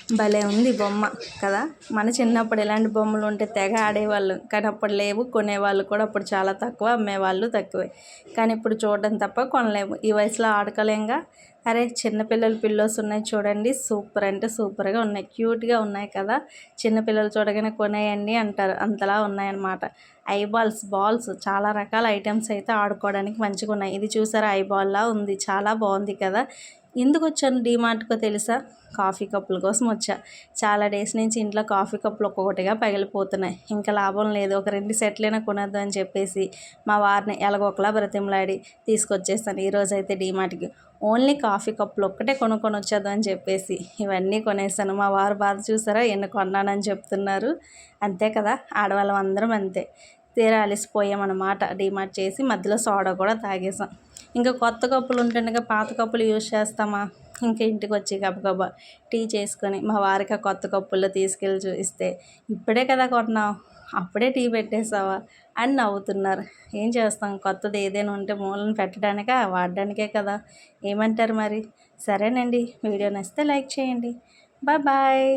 భలే ఉంది బొమ్మ కదా. మన చిన్నప్పుడు ఇలాంటి బొమ్మలు ఉంటే తెగ ఆడేవాళ్ళు, కానీ అప్పుడు లేవు. కొనేవాళ్ళు కూడా అప్పుడు చాలా తక్కువ, అమ్మేవాళ్ళు తక్కువే. కానీ ఇప్పుడు చూడడం తప్ప కొనలేము. ఈ వయసులో ఆడుకోలేంగా. అరే చిన్నపిల్లల పిల్లోస్ ఉన్నాయి చూడండి, సూపర్ అంటే సూపర్గా ఉన్నాయి, క్యూట్గా ఉన్నాయి కదా. చిన్నపిల్లలు చూడగానే కొనేయండి అంటారు, అంతలా ఉన్నాయన్నమాట. బాల్స్ చాలా రకాల ఐటమ్స్ అయితే ఆడుకోవడానికి మంచిగా ఉన్నాయి. ఇది చూసారా, ఐబాల్లా ఉంది, చాలా బాగుంది కదా. ఎందుకు వచ్చాను డీమార్ట్కో తెలుసా? కాఫీ కప్పుల కోసం వచ్చా. చాలా డేస్ నుంచి ఇంట్లో కాఫీ కప్పులు ఒక్కొక్కటిగా పగిలిపోతున్నాయి. ఇంకా లాభం లేదు, ఒక 2 సెట్లైనా కొనేద్దాం అని చెప్పేసి మా వారిని ఎలాగొకలా బ్రతిమలాడి తీసుకొచ్చేస్తాను ఈరోజు అయితే డీమార్ట్కి. ఓన్లీ కాఫీ కప్పులు ఒక్కటే కొనుక్కొని వచ్చేద్దాం అని చెప్పేసి ఇవన్నీ కొనేసాను. మా వారు బాధ చూసారా, ఎన్ని కొన్నానని చెప్తున్నారు. అంతే కదా, ఆడవాళ్ళం అందరం అంతే. తీరా అలసిపోయామన్నమాట. డీమార్ట్ చేసి మధ్యలో సోడా కూడా తాగేసాం. ఇంకా కొత్త కప్పులు ఉంటుండగా పాత కప్పులు యూజ్ చేస్తామా? ఇంకా ఇంటికి వచ్చి గబగబా టీ చేసుకొని మా వారికి ఆ కొత్త కప్పుల్లో తీసుకెళ్ళి చూపిస్తే, ఇప్పుడే కదా కొన్నావు, అప్పుడే టీ పెట్టేసావా అని నవ్వుతున్నారు. ఏం చేస్తాం, కొత్తది ఏదైనా ఉంటే మూలను పెట్టడానికా, వాడడానికే కదా. ఏమంటారు మరి? సరేనండి, వీడియో నచ్చితే లైక్ చేయండి. బాయ్.